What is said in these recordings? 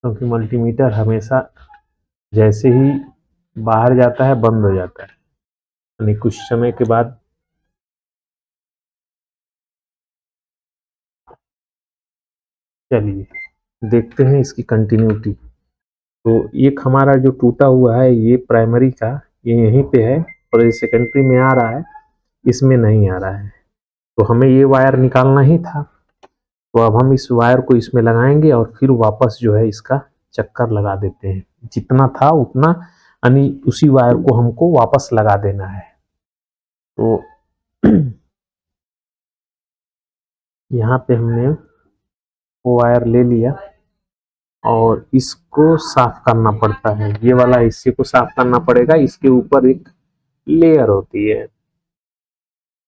क्योंकि मल्टीमीटर हमेशा जैसे ही बाहर जाता है बंद हो जाता है, यानी कुछ समय के बाद चलिए देखते हैं इसकी कंटिन्यूटी। तो एक हमारा जो टूटा हुआ है ये प्राइमरी का, ये यहीं पे है और ये सेकेंडरी में आ रहा है, इसमें नहीं आ रहा है। तो हमें ये वायर निकालना ही था, तो अब हम इस वायर को इसमें लगाएंगे और फिर वापस जो है इसका चक्कर लगा देते हैं। जितना था उतना, यानी उसी वायर को हमको वापस लगा देना है। तो यहाँ पे हमने वो वायर ले लिया और इसको साफ करना पड़ता है। ये वाला हिस्से को साफ करना पड़ेगा। इसके ऊपर एक लेयर होती है,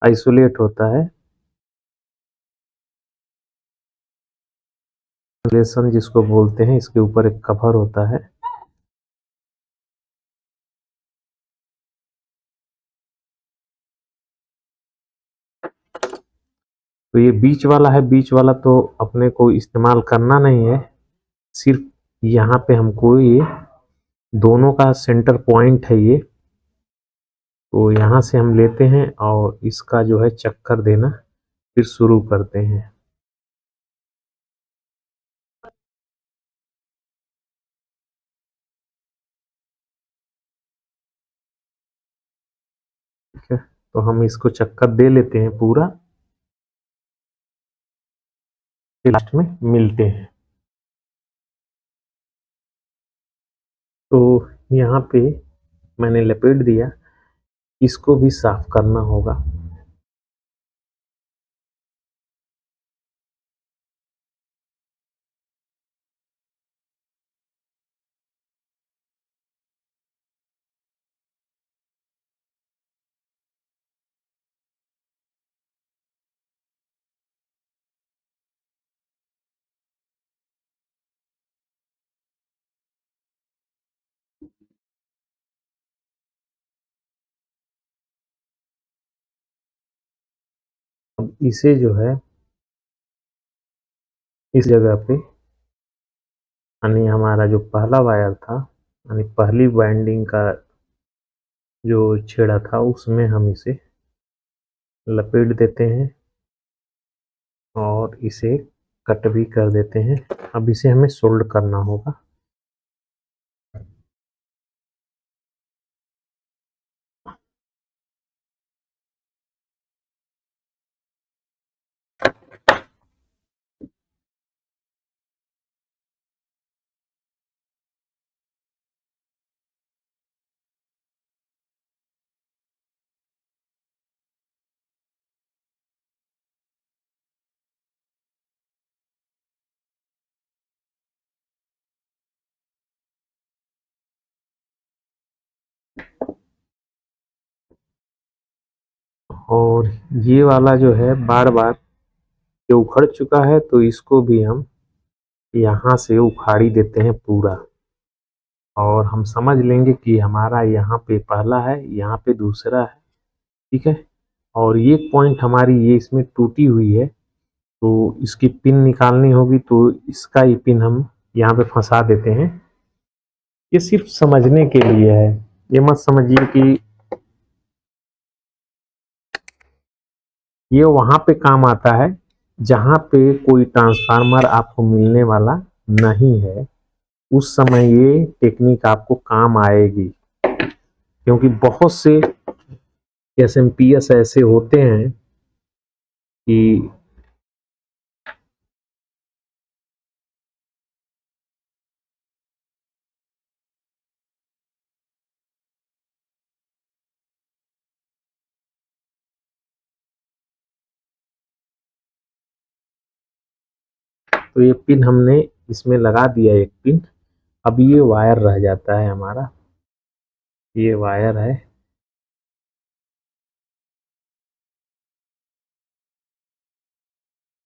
आइसोलेट होता है, आइसोलेशन जिसको बोलते हैं। इसके ऊपर एक कवर होता है। तो ये बीच वाला है, बीच वाला तो अपने को इस्तेमाल करना नहीं है, सिर्फ यहाँ पे हमको ये दोनों का सेंटर पॉइंट है ये। तो यहाँ से हम लेते हैं और इसका जो है चक्कर देना फिर शुरू करते हैं। ठीक है, तो हम इसको चक्कर दे लेते हैं पूरा, फिर लास्ट में मिलते हैं। तो यहाँ पे मैंने लपेट दिया, इसको भी साफ करना होगा। अब इसे जो है इस जगह पे, यानी हमारा जो पहला वायर था, यानी पहली वाइंडिंग का जो छेड़ा था, उसमें हम इसे लपेट देते हैं और इसे कट भी कर देते हैं। अब इसे हमें सोल्ड करना होगा। और ये वाला जो है बार बार ये उखड़ चुका है, तो इसको भी हम यहाँ से उखाड़ी देते हैं पूरा। और हम समझ लेंगे कि हमारा यहाँ पे पहला है, यहाँ पे दूसरा है। ठीक है, और ये पॉइंट हमारी ये इसमें टूटी हुई है, तो इसकी पिन निकालनी होगी। तो इसका ही पिन हम यहाँ पे फंसा देते हैं। ये सिर्फ समझने के लिए है, ये मत समझिए कि ये वहाँ पे काम आता है जहाँ पे कोई ट्रांसफार्मर आपको मिलने वाला नहीं है। उस समय ये टेक्निक आपको काम आएगी, क्योंकि बहुत से एसएमपीएस ऐसे होते हैं कि तो ये पिन हमने इसमें लगा दिया, एक पिन। अब ये वायर रह जाता है हमारा, ये वायर है।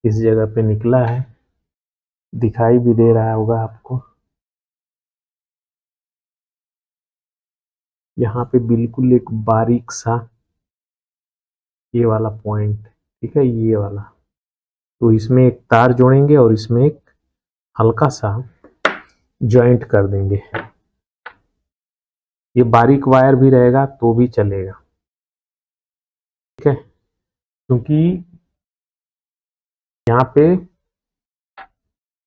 इस जगह पे निकला है, दिखाई भी दे रहा होगा आपको। यहाँ पे बिल्कुल एक बारीक सा ये वाला पॉइंट, ठीक है, ये वाला। तो इसमें एक तार जोड़ेंगे और इसमें एक हल्का सा जॉइंट कर देंगे। ये बारीक वायर भी रहेगा तो भी चलेगा, ठीक है, क्योंकि यहाँ पे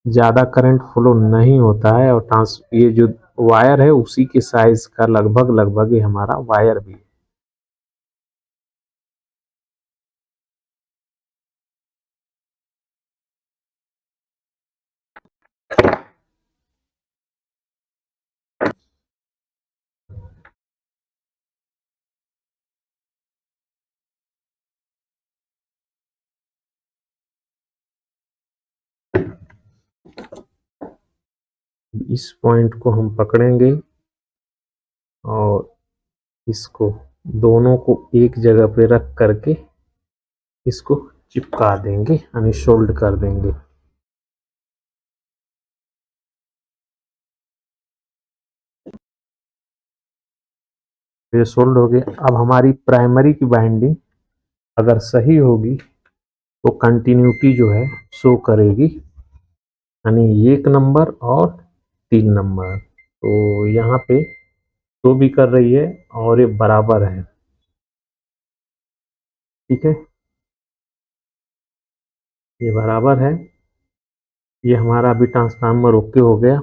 ज़्यादा करंट फ्लो नहीं होता है और ट्रांस ये जो वायर है उसी के साइज का लगभग लगभग ये हमारा वायर भी है। इस पॉइंट को हम पकड़ेंगे और इसको दोनों को एक जगह पे रख करके इसको चिपका देंगे, यानी सोल्ड कर देंगे। ये सोल्ड हो गया। अब हमारी प्राइमरी की बाइंडिंग अगर सही होगी तो कंटिन्यूटी जो है शो करेगी, यानी 1 नंबर और 3 नंबर। तो यहाँ पे शो भी कर रही है और ये बराबर है, ठीक है, ये बराबर है। ये हमारा अभी ट्रांसफार्मर ओके हो गया।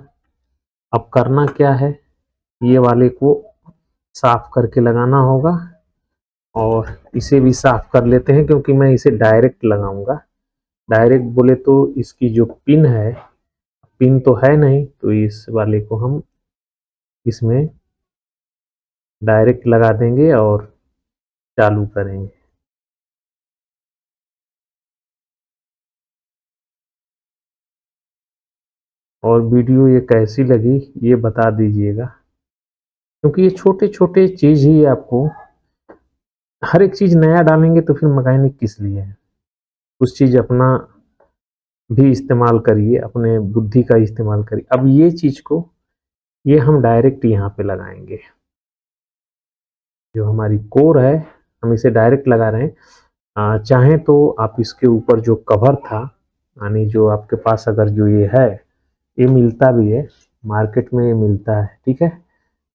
अब करना क्या है, ये वाले को साफ करके लगाना होगा और इसे भी साफ कर लेते हैं, क्योंकि मैं इसे डायरेक्ट लगाऊंगा। डायरेक्ट बोले तो इसकी जो पिन है, पिन तो है नहीं, तो इस वाले को हम इसमें डायरेक्ट लगा देंगे और चालू करेंगे। और वीडियो ये कैसी लगी ये बता दीजिएगा, क्योंकि ये छोटे छोटे चीज़ ही आपको, हर एक चीज़ नया डालेंगे तो फिर मैकेनिक किस लिए है। कुछ चीज़ अपना भी इस्तेमाल करिए, अपने बुद्धि का इस्तेमाल करिए। अब ये चीज़ को ये हम डायरेक्ट यहाँ पे लगाएंगे, जो हमारी कोर है हम इसे डायरेक्ट लगा रहे हैं। चाहें तो आप इसके ऊपर जो कवर था, यानी जो आपके पास अगर जो ये है, ये मिलता भी है मार्केट में, ये मिलता है, ठीक है।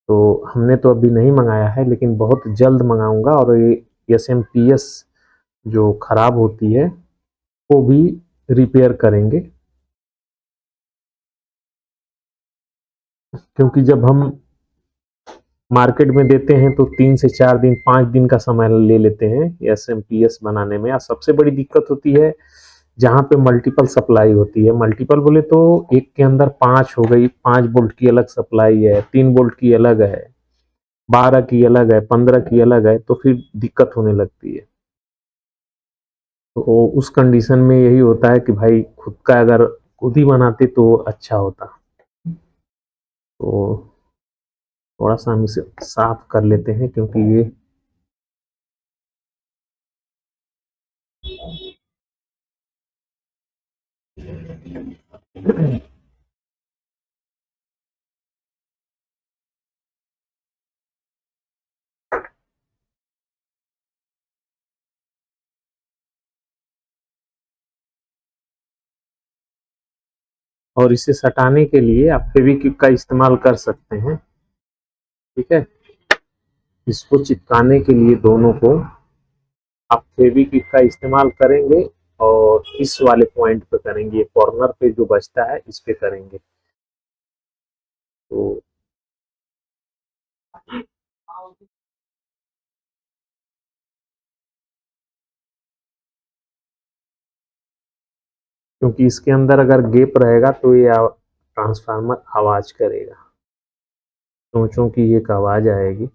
तो हमने तो अभी नहीं मंगाया है, लेकिन बहुत जल्द मंगाऊंगा और ये SMPS जो खराब होती है वो भी रिपेयर करेंगे, क्योंकि जब हम मार्केट में देते हैं तो 3 से 4 दिन 5 दिन का समय ले लेते हैं SMPS बनाने में। और सबसे बड़ी दिक्कत होती है जहाँ पे मल्टीपल सप्लाई होती है। मल्टीपल बोले तो एक के अंदर 5 हो गई, 5 वोल्ट की अलग सप्लाई है, 3 वोल्ट की अलग है, 12 की अलग है, 15 की अलग है, तो फिर दिक्कत होने लगती है। तो उस कंडीशन में यही होता है कि भाई खुद का अगर खुद ही बनाते तो अच्छा होता। तो थोड़ा सा हम इसे साफ कर लेते हैं, क्योंकि ये और इसे सटाने के लिए आप फेविक्विक का इस्तेमाल कर सकते हैं, ठीक है। इसको चिपकाने के लिए दोनों को आप फेविक्विक का इस्तेमाल करेंगे और इस वाले पॉइंट पे करेंगे, कॉर्नर पे जो बचता है इस पे करेंगे। तो क्योंकि इसके अंदर अगर गैप रहेगा तो ये ट्रांसफार्मर आवाज करेगा, चोंचों की एक आवाज आएगी।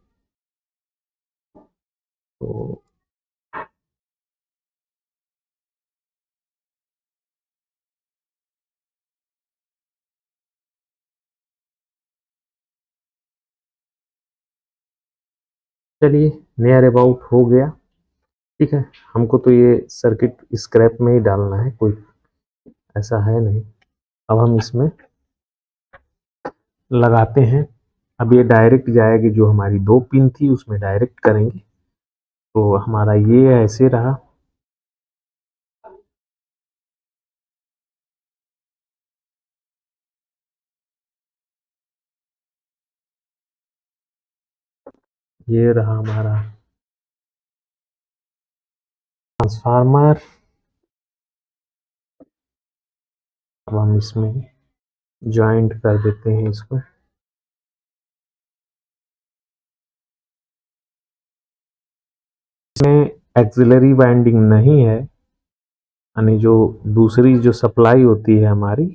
तो चलिए, नियर अबाउट हो गया, ठीक है। हमको तो ये सर्किट स्क्रैप में ही डालना है, कोई ऐसा है नहीं। अब हम इसमें लगाते हैं। अब ये डायरेक्ट जाएगी, जो हमारी 2 पिन थी उसमें डायरेक्ट करेंगे। तो हमारा ये ऐसे रहा। ये रहा हमारा ट्रांसफार्मर। अब हम इसमें जॉइंट कर देते हैं इसको। इसमें एक्सिलरी वाइंडिंग नहीं है, यानी जो दूसरी जो सप्लाई होती है हमारी,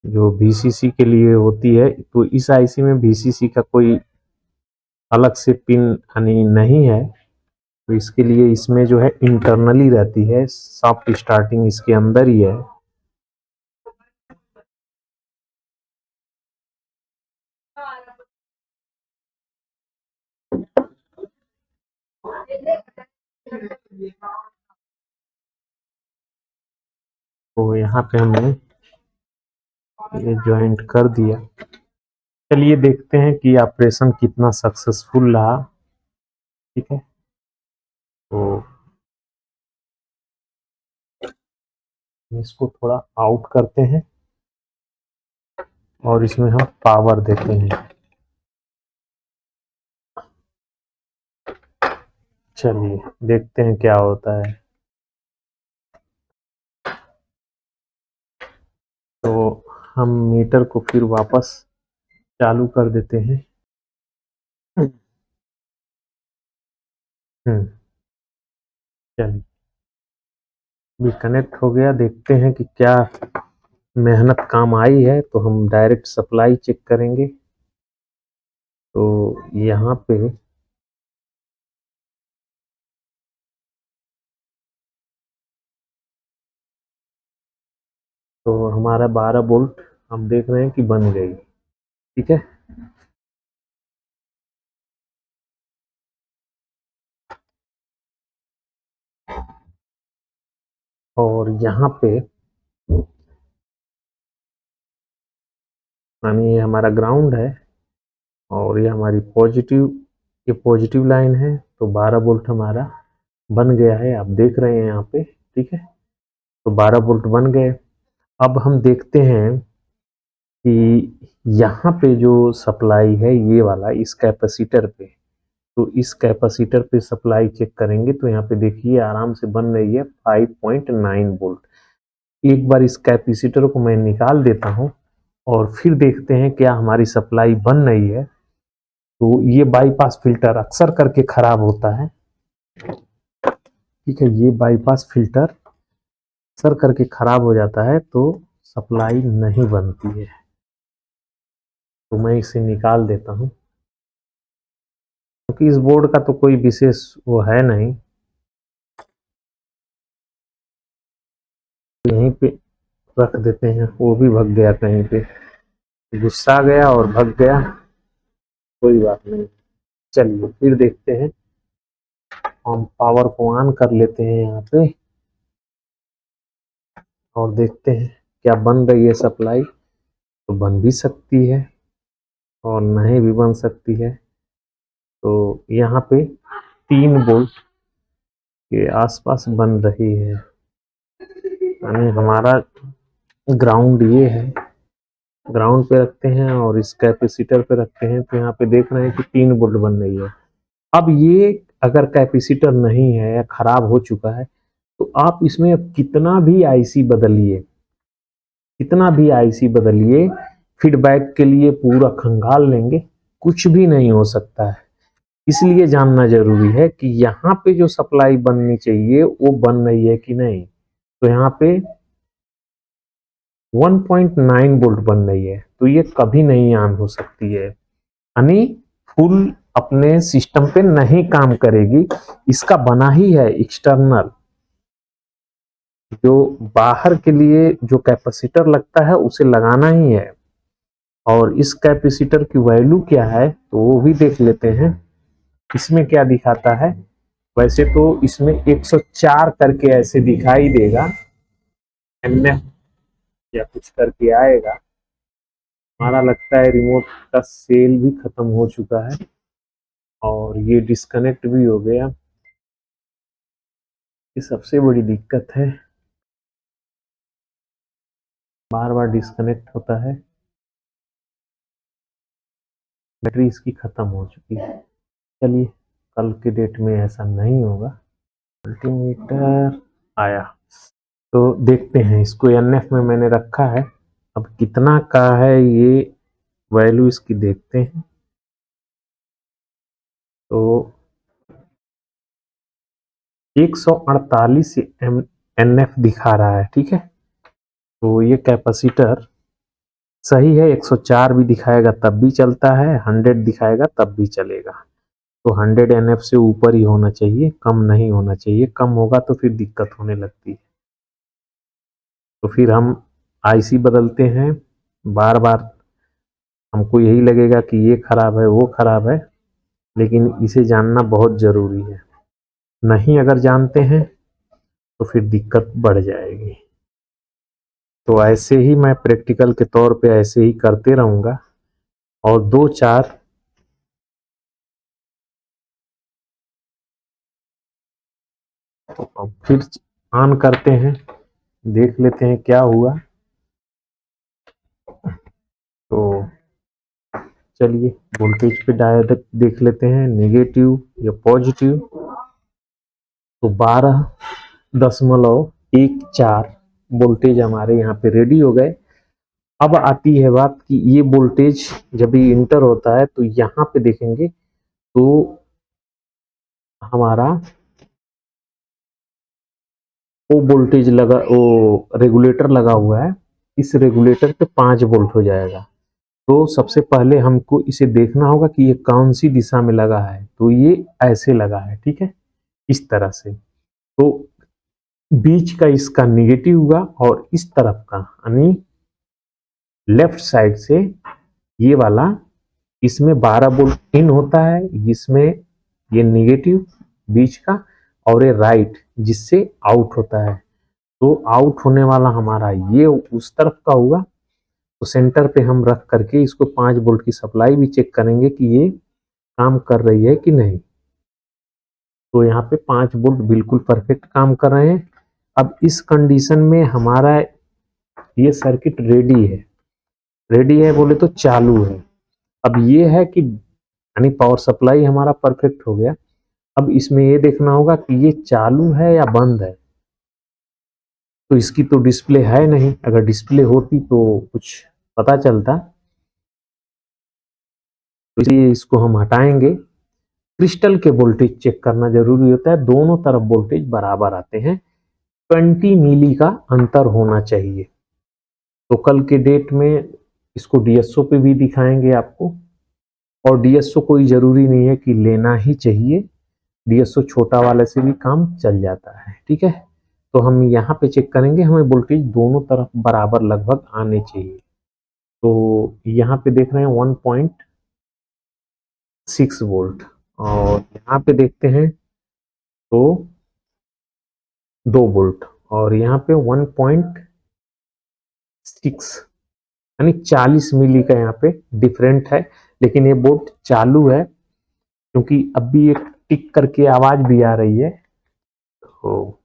जो VCC के लिए होती है, तो इस आईसी में VCC का कोई अलग से पिन यानी नहीं है। तो इसके लिए इसमें जो है इंटरनली रहती है, सॉफ्ट स्टार्टिंग इसके अंदर ही है। तो यहाँ पे हमने ये ज्वाइंट कर दिया। चलिए देखते हैं कि ऑपरेशन कितना सक्सेसफुल रहा। ठीक है, तो इसको थोड़ा आउट करते हैं और इसमें हम पावर देते हैं। चलिए देखते हैं क्या होता है। तो हम मीटर को फिर वापस चालू कर देते हैं। हम्म, चलिए भी कनेक्ट हो गया। देखते हैं कि क्या मेहनत काम आई है। तो हम डायरेक्ट सप्लाई चेक करेंगे। तो यहाँ पे तो हमारा 12 वोल्ट हम देख रहे हैं कि बन गई। ठीक है, और यहाँ पे यानी ये हमारा ग्राउंड है और ये हमारी पॉजिटिव, ये पॉजिटिव लाइन है। तो 12 वोल्ट हमारा बन गया है, आप देख रहे हैं यहाँ पे। ठीक है, तो 12 वोल्ट बन गए। अब हम देखते हैं कि यहाँ पे जो सप्लाई है ये वाला इस कैपेसिटर पे, तो इस कैपेसिटर पे सप्लाई चेक करेंगे। तो यहाँ पे देखिए आराम से बन रही है 5.9 वोल्ट। एक बार इस कैपेसिटर को मैं निकाल देता हूँ और फिर देखते हैं क्या हमारी सप्लाई बन रही है। तो ये बाईपास फिल्टर अक्सर करके खराब होता है। ठीक है, ये बाईपास फिल्टर अक्सर करके खराब हो जाता है, तो सप्लाई नहीं बनती है। तो मैं इसे निकाल देता हूँ, क्योंकि इस बोर्ड का तो कोई विशेष वो है नहीं। यहीं पे रख देते हैं, वो भी भग गया कहीं पे, गुस्सा गया और भग गया। कोई बात नहीं, चलिए फिर देखते हैं। हम पावर को ऑन कर लेते हैं यहाँ पे और देखते हैं क्या बन रही है सप्लाई। तो बन भी सकती है और नहीं भी बन सकती है। तो यहाँ पे 3 वोल्ट के आसपास बन रही है, यानी हमारा ग्राउंड ये है। ग्राउंड पे रखते हैं और इस कैपेसिटर पे रखते हैं, तो यहाँ पे देख रहे हैं कि 3 वोल्ट बन रही है। अब ये अगर कैपेसिटर नहीं है या खराब हो चुका है, तो आप इसमें अब कितना भी आईसी बदलिए, कितना भी आईसी बदलिए, फीडबैक के लिए पूरा खंगाल लेंगे, कुछ भी नहीं हो सकता है। इसलिए जानना जरूरी है कि यहाँ पे जो सप्लाई बननी चाहिए वो बन रही है कि नहीं। तो यहाँ पे 1.9 वोल्ट बन रही है, तो ये कभी नहीं ऑन हो सकती है, यानी फुल अपने सिस्टम पे नहीं काम करेगी। इसका बना ही है एक्सटर्नल, जो बाहर के लिए जो कैपेसिटर लगता है उसे लगाना ही है। और इस कैपेसिटर की वैल्यू क्या है तो वो भी देख लेते हैं। इसमें क्या दिखाता है, वैसे तो इसमें 104 करके ऐसे दिखाई देगा, एमएफ या कुछ करके आएगा। हमारा लगता है रिमोट का सेल भी खत्म हो चुका है और ये डिस्कनेक्ट भी हो गया। ये सबसे बड़ी दिक्कत है, बार बार डिस्कनेक्ट होता है। बैटरी इसकी खत्म हो चुकी है। चलिए कल के डेट में ऐसा नहीं होगा। मल्टीमीटर आया तो देखते हैं, इसको NF में मैंने रखा है, अब कितना का है ये वैल्यू इसकी देखते हैं। तो 148 NF दिखा रहा है, ठीक है। तो ये कैपेसिटर सही है, 104 भी दिखाएगा तब भी चलता है, 100 दिखाएगा तब भी चलेगा। तो 100 NF से ऊपर ही होना चाहिए, कम नहीं होना चाहिए, कम होगा तो फिर दिक्कत होने लगती है। तो फिर हम IC बदलते हैं, बार बार हमको यही लगेगा कि ये खराब है वो खराब है, लेकिन इसे जानना बहुत ज़रूरी है। नहीं अगर जानते हैं तो फिर दिक्कत बढ़ जाएगी। तो ऐसे ही मैं प्रैक्टिकल के तौर पे ऐसे ही करते रहूँगा और 2-4 तो फिर ऑन करते हैं, देख लेते हैं क्या हुआ। तो चलिए वोल्टेज पे डायरेक्ट देख लेते हैं, नेगेटिव या पॉजिटिव। तो 12.14 वोल्टेज हमारे यहाँ पे रेडी हो गए। अब आती है बात कि ये वोल्टेज जब ये इंटर होता है तो यहाँ पे देखेंगे तो हमारा वो वोल्टेज लगा, वो रेगुलेटर लगा हुआ है, इस रेगुलेटर पे 5 वोल्ट हो जाएगा। तो सबसे पहले हमको इसे देखना होगा कि ये कौन सी दिशा में लगा है। तो ये ऐसे लगा है, ठीक है, इस तरह से। तो बीच का इसका निगेटिव हुआ और इस तरफ का यानी लेफ्ट साइड से ये वाला, इसमें 12 वोल्ट इन होता है, इसमें ये निगेटिव बीच का, और ये राइट जिससे आउट होता है। तो आउट होने वाला हमारा ये उस तरफ का हुआ। तो सेंटर पे हम रख करके इसको 5 वोल्ट की सप्लाई भी चेक करेंगे कि ये काम कर रही है कि नहीं। तो यहाँ पे 5 वोल्ट बिल्कुल परफेक्ट काम कर रहे हैं। अब इस कंडीशन में हमारा ये सर्किट रेडी है, रेडी है बोले तो चालू है। अब ये है कि यानी पावर सप्लाई हमारा परफेक्ट हो गया। अब इसमें ये देखना होगा कि ये चालू है या बंद है। तो इसकी तो डिस्प्ले है नहीं, अगर डिस्प्ले होती तो कुछ पता चलता। तो इसलिए इसको हम हटाएंगे। क्रिस्टल के वोल्टेज चेक करना जरूरी होता है, दोनों तरफ वोल्टेज बराबर आते हैं, 20 मिली का अंतर होना चाहिए। तो कल के डेट में इसको DSO पे भी दिखाएंगे आपको, और DSO कोई जरूरी नहीं है कि लेना ही चाहिए, DSO छोटा वाले से भी काम चल जाता है, ठीक है। तो हम यहाँ पे चेक करेंगे, हमें वोल्टेज दोनों तरफ बराबर लगभग आने चाहिए। तो यहाँ पे देख रहे हैं 1.6 वोल्ट, और यहाँ पे देखते हैं तो 2 वोल्ट, और यहाँ पे 1.6 यानी 40 मिली का यहाँ पे डिफरेंट है। लेकिन ये बोर्ड चालू है, क्योंकि अभी एक टिक करके आवाज भी आ रही है। तो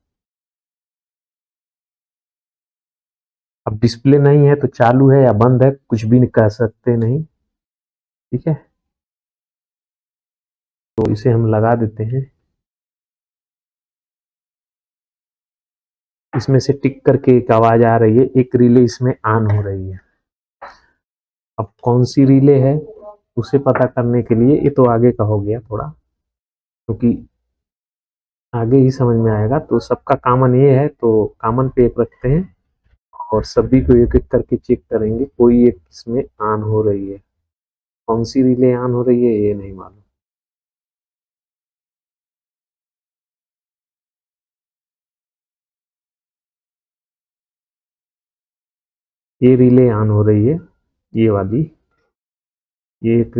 अब डिस्प्ले नहीं है तो चालू है या बंद है कुछ भी कह सकते नहीं, ठीक है। तो इसे हम लगा देते हैं, इसमें से टिक करके एक आवाज आ रही है, एक रिले इसमें ऑन हो रही है। अब कौन सी रिले है उसे पता करने के लिए, ये तो आगे का हो गया थोड़ा, क्योंकि आगे ही समझ में आएगा। तो सबका कॉमन ये है, तो कॉमन पे एक रखते हैं और सभी को एक एक करके चेक करेंगे, कोई एक इसमें ऑन हो रही है। कौन सी रिले ऑन हो रही है ये नहीं मालूम। ये रिले ऑन हो रही है, ये वाली, ये एक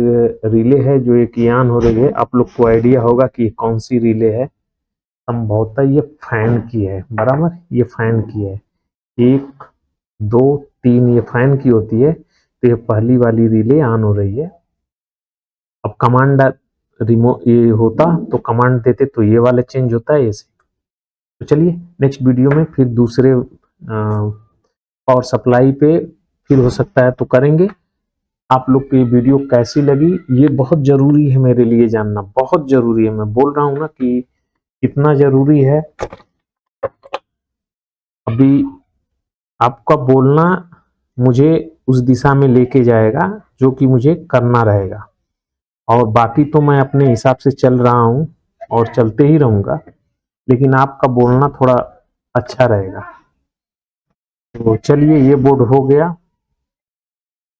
रिले है जो एक ऑन हो रही है। आप लोग को आइडिया होगा कि कौन सी रिले है, संभवतः ये फैन की है, बराबर, ये फैन की है। 1 2 3 ये फैन की होती है। तो ये पहली वाली रिले ऑन हो रही है। अब कमांड रिमोट ये होता तो कमांड देते तो ये वाला चेंज होता है ऐसे। तो चलिए नेक्स्ट वीडियो में फिर दूसरे पावर सप्लाई पे फिर हो सकता है तो करेंगे। आप लोग को ये वीडियो कैसी लगी, ये बहुत ज़रूरी है मेरे लिए जानना, बहुत ज़रूरी है। मैं बोल रहा हूँ ना कि कितना ज़रूरी है। अभी आपका बोलना मुझे उस दिशा में लेके जाएगा जो कि मुझे करना रहेगा, और बाकी तो मैं अपने हिसाब से चल रहा हूँ और चलते ही रहूँगा, लेकिन आपका बोलना थोड़ा अच्छा रहेगा। तो चलिए, ये बोर्ड हो गया,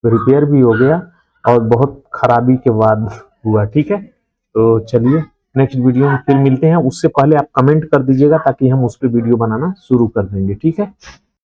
रिपेयर भी हो गया और बहुत खराबी के बाद हुआ, ठीक है। तो चलिए, नेक्स्ट वीडियो में फिर मिलते हैं। उससे पहले आप कमेंट कर दीजिएगा ताकि हम उस पर वीडियो बनाना शुरू कर देंगे, ठीक है।